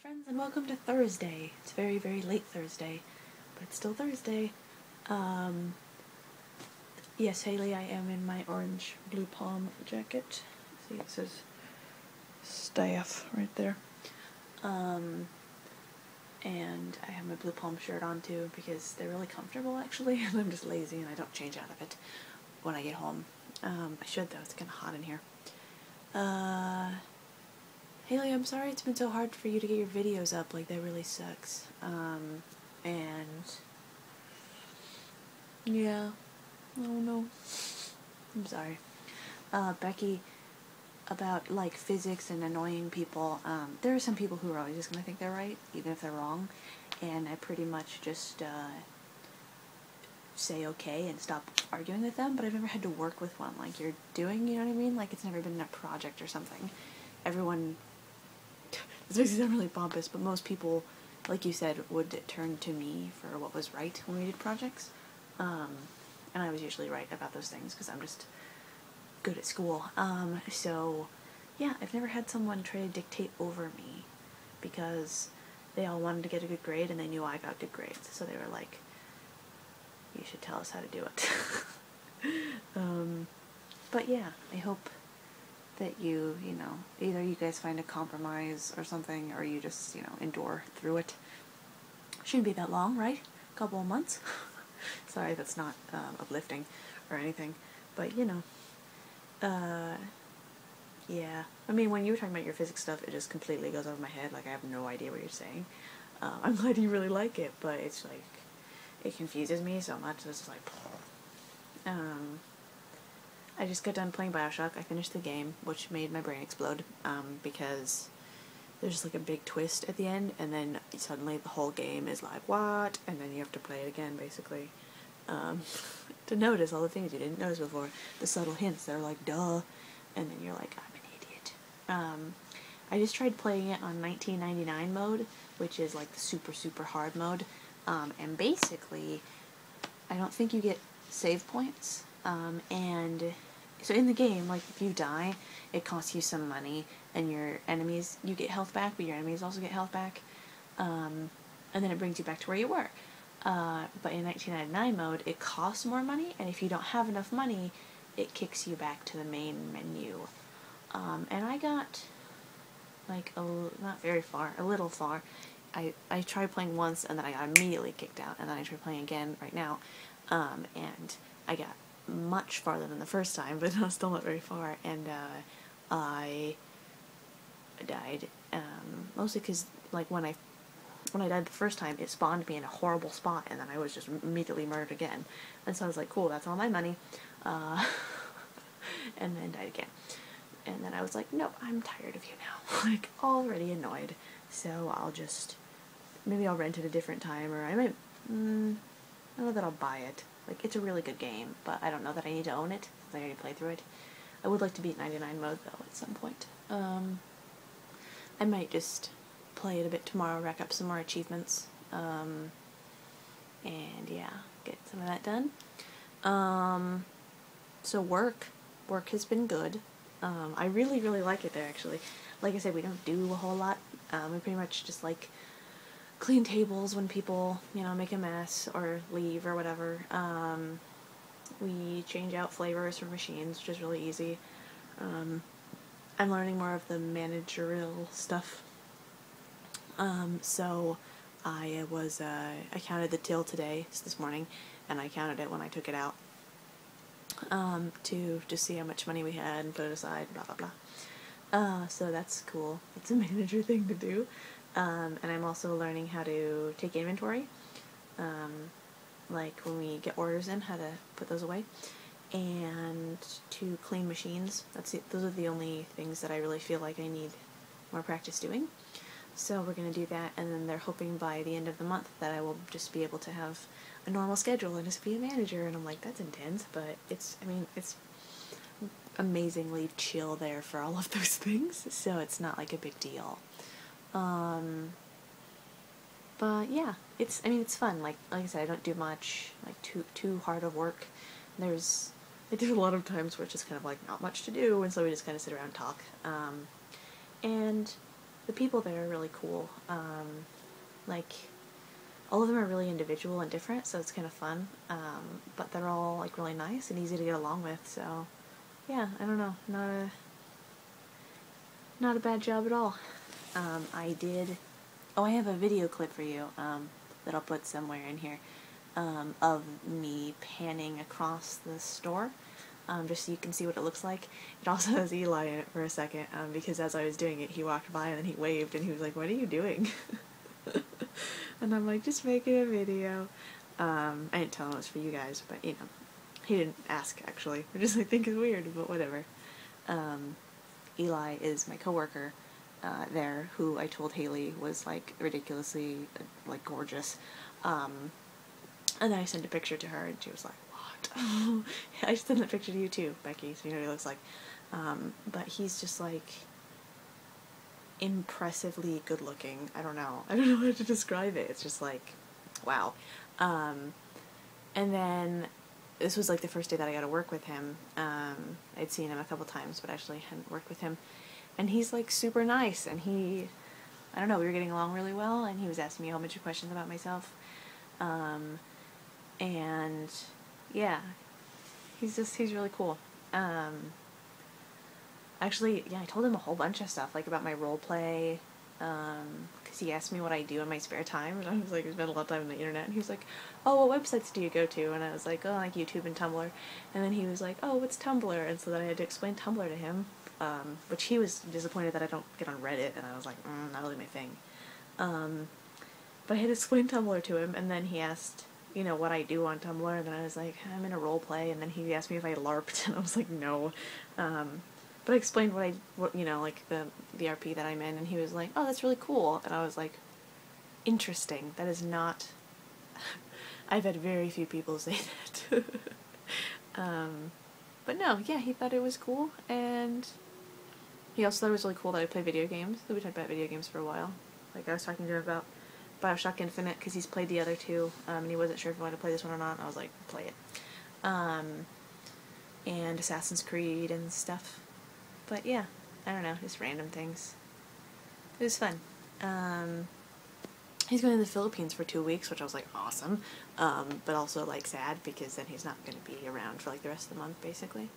Friends, and welcome to Thursday. It's very, very late Thursday, but it's still Thursday. Yes, Haley, I am in my orange blue palm jacket. See, it says staff right there. And I have my blue palm shirt on too because they're really comfortable actually, and I'm just lazy and I don't change out of it when I get home. I should though, it's kinda hot in here. Haley, I'm sorry it's been so hard for you to get your videos up, like, that really sucks. And yeah, oh no, I'm sorry. Becky, about, like, physics and annoying people, there are some people who are always just gonna think they're right, even if they're wrong, and I pretty much just, say okay and stop arguing with them, but I've never had to work with one like you're doing, you know what I mean? Like, it's never been a project or something. Everyone, this makes it sound really pompous, but most people, like you said, would turn to me for what was right when we did projects, and I was usually right about those things because I'm just good at school. So yeah, I've never had someone try to dictate over me because they all wanted to get a good grade and they knew I got good grades, so they were like, you should tell us how to do it. But yeah, I hope that you know, either you guys find a compromise or something, or you just, endure through it. Shouldn't be that long, right? A couple of months. Sorry, that's not uplifting or anything, but yeah. I mean, when you were talking about your physics stuff, it just completely goes over my head. Like, I have no idea what you're saying. I'm glad you really like it, but it's like, it confuses me so much. It's just like, I just got done playing Bioshock. I finished the game, which made my brain explode, because there's just like a big twist at the end, and then suddenly the whole game is like, what? And then you have to play it again, basically, to notice all the things you didn't notice before. The subtle hints, they're like, duh, and then you're like, I'm an idiot. I just tried playing it on 1999 mode, which is like the super, super hard mode, and basically, I don't think you get save points, and so in the game, like, if you die, it costs you some money, and your enemies, you get health back, but your enemies also get health back, and then it brings you back to where you were. But in 1999 mode, it costs more money, and if you don't have enough money, it kicks you back to the main menu. And I got, like, not very far, a little far. I tried playing once, and then I got immediately kicked out, and then I tried playing again right now, and I got much farther than the first time, but still not very far, and I died, mostly because, like, when I died the first time, it spawned me in a horrible spot, and then I was just immediately murdered again, and so I was like, cool, that's all my money, and then died again, and then I was like, no, I'm tired of you now, like, already annoyed, so maybe I'll rent it a different time, or I might, I don't know that I'll buy it. Like, it's a really good game, but I don't know that I need to own it, since I already played through it. I would like to beat 99 mode, though, at some point. I might just play it a bit tomorrow, rack up some more achievements, and yeah, get some of that done. So work has been good. I really, really like it there, actually. Like I said, we don't do a whole lot. We pretty much just, like, clean tables when people, make a mess or leave or whatever. We change out flavors for machines, which is really easy. I'm learning more of the managerial stuff. So I counted the till today, this morning, and I counted it when I took it out, to just see how much money we had and put it aside, blah, blah, blah. So that's cool. It's a manager thing to do. And I'm also learning how to take inventory, like when we get orders in, how to put those away, and to clean machines. Those are the only things that I really feel like I need more practice doing. So we're going to do that, and then they're hoping by the end of the month that I will just be able to have a normal schedule and just be a manager, and I'm like, that's intense, but it's amazingly chill there for all of those things, so it's not like a big deal. But yeah, it's fun. Like I said, I don't do much, like, too hard of work. I do a lot of times where it's just kind of like not much to do, and so we just kind of sit around and talk. And the people there are really cool. Like, all of them are really individual and different, so it's kind of fun. But they're all like really nice and easy to get along with. So, yeah, I don't know, not a bad job at all. I did. Oh, I have a video clip for you that I'll put somewhere in here of me panning across the store. Just so you can see what it looks like. It also has Eli in it for a second, because as I was doing it, he walked by and then he waved and he was like, "What are you doing?" And I'm like, "Just making a video." I didn't tell him it was for you guys, but you know, he didn't ask actually. I just like think it's weird, but whatever. Eli is my coworker there, who I told Haley was like ridiculously like gorgeous. And then I sent a picture to her, and she was like, "What?" I sent that picture to you too, Becky, so you know what he looks like. But he's just like impressively good looking. I don't know how to describe it. It's just like, wow. And then this was like the first day that I got to work with him. I'd seen him a couple times, but actually hadn't worked with him. And he's like super nice, and I don't know, we were getting along really well, and he was asking me a whole bunch of questions about myself. And yeah, he's really cool. Actually, yeah, I told him a whole bunch of stuff, like about my role play, because he asked me what I do in my spare time, and I was like, I spend a lot of time on the internet, and he was like, "Oh, what websites do you go to?" And I was like, "Oh, like YouTube and Tumblr," and then he was like, "Oh, what's Tumblr?" And so then I had to explain Tumblr to him, which he was disappointed that I don't get on Reddit, and I was like, not really my thing. But I had to explain Tumblr to him, and then he asked, you know, what I do on Tumblr, and then I was like, I'm in a role play, and then he asked me if I LARPed, and I was like, no. But I explained what you know, like the RP that I'm in, and he was like, "Oh, that's really cool," and I was like, interesting. That is not. I've had very few people say that. But no, yeah, he thought it was cool, and he also thought it was really cool that I play video games. So we talked about video games for a while. Like I was talking to him about BioShock Infinite because he's played the other two, and he wasn't sure if he wanted to play this one or not. And I was like, play it. And Assassin's Creed and stuff. But yeah, I don't know, just random things. It was fun. He's going to the Philippines for 2 weeks, which I was like, awesome. But also like sad because then he's not going to be around for like the rest of the month, basically.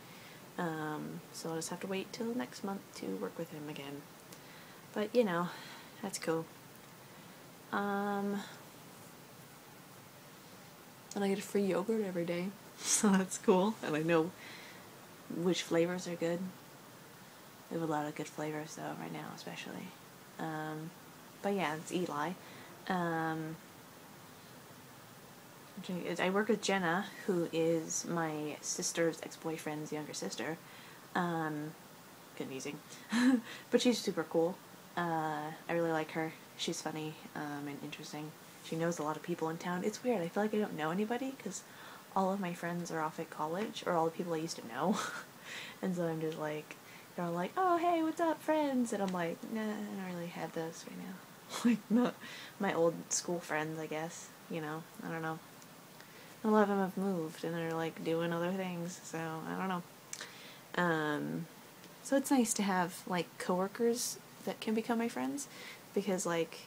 So I'll just have to wait till next month to work with him again. But you know, that's cool. And I get a free yogurt every day, so that's cool. And I know which flavors are good. They have a lot of good flavors though right now, especially. But yeah, it's Eli. I work with Jenna, who is my sister's ex-boyfriend's younger sister. Confusing. But she's super cool. I really like her. She's funny and interesting. She knows a lot of people in town. It's weird. I feel like I don't know anybody because all of my friends are off at college, or all the people I used to know. And so I'm just like, they're all like, "Oh, hey, what's up, friends?" And I'm like, nah, I don't really have those right now. Like, not my old school friends, I guess. You know, I don't know. A lot of them have moved and they're like doing other things, so I don't know. So it's nice to have like coworkers that can become my friends, because like,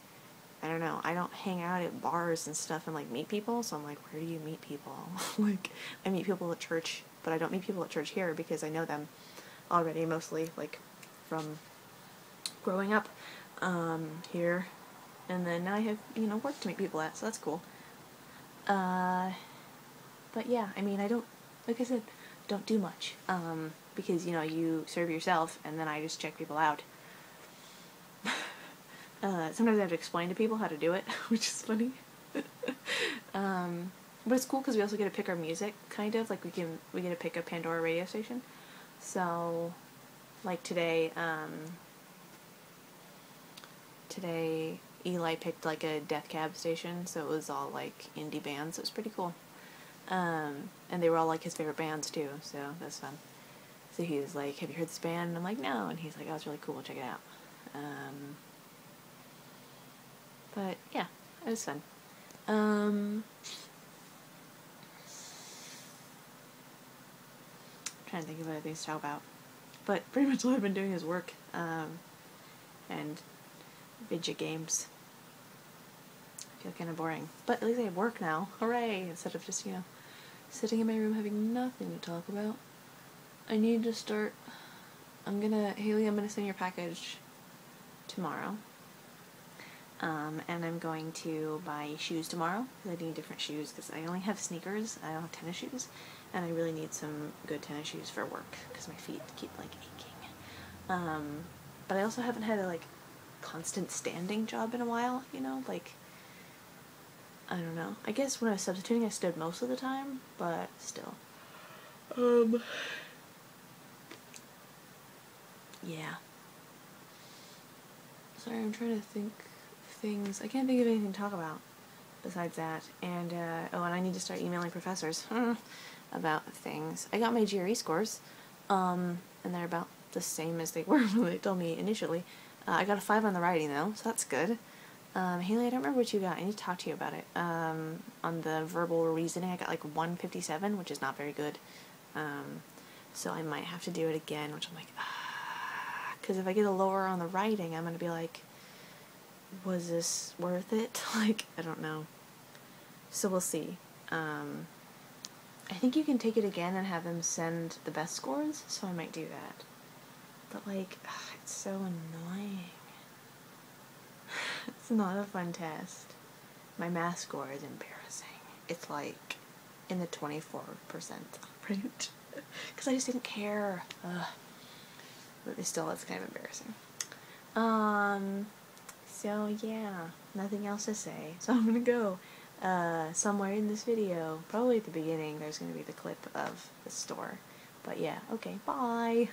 I don't know, I don't hang out at bars and stuff and like meet people, so I'm like, where do you meet people? Like, I meet people at church, but I don't meet people at church here because I know them already, mostly like from growing up here, and then now I have, you know, work to meet people at, so that's cool. But yeah, I mean, I don't, like I said, don't do much, because, you know, you serve yourself, and then I just check people out. Sometimes I have to explain to people how to do it, which is funny. But it's cool because we also get to pick our music, kind of, like we get to pick a Pandora radio station. So, like today Eli picked like a Death Cab station, so it was all like indie bands. So it was pretty cool. And they were all like his favorite bands too, so that's fun. So he was like, "Have you heard this band?" And I'm like, "No," and he's like, "Oh, it's really cool, check it out." But yeah, it was fun. I'm trying to think of other things to talk about, but pretty much all I've been doing is work, and video games. I feel kind of boring. But at least I have work now. Hooray! Instead of just, sitting in my room having nothing to talk about. I need to start... Haley, I'm gonna send your package tomorrow. And I'm going to buy shoes tomorrow. I need different shoes because I only have sneakers. I don't have tennis shoes. And I really need some good tennis shoes for work because my feet keep, aching. But I also haven't had a, constant standing job in a while, I don't know. I guess when I was substituting I stood most of the time, but still. Yeah. Sorry, I'm trying to think of things. I can't think of anything to talk about besides that. And, and I need to start emailing professors about things. I got my GRE scores, and they're about the same as they were when they told me initially. I got a 5 on the writing, though, so that's good. Haley, I don't remember what you got. I need to talk to you about it. On the verbal reasoning, I got 157, which is not very good. So I might have to do it again, which I'm because if I get a lower on the writing, I'm going to be was this worth it? I don't know. So we'll see. I think you can take it again and have them send the best scores, so I might do that. But it's so annoying. It's not a fun test. My math score is embarrassing. It's in the 24% range. Because I just didn't care. But still, it's kind of embarrassing. So yeah, nothing else to say. So I'm gonna go. Somewhere in this video, probably at the beginning, there's gonna be the clip of the store. But yeah, okay, bye!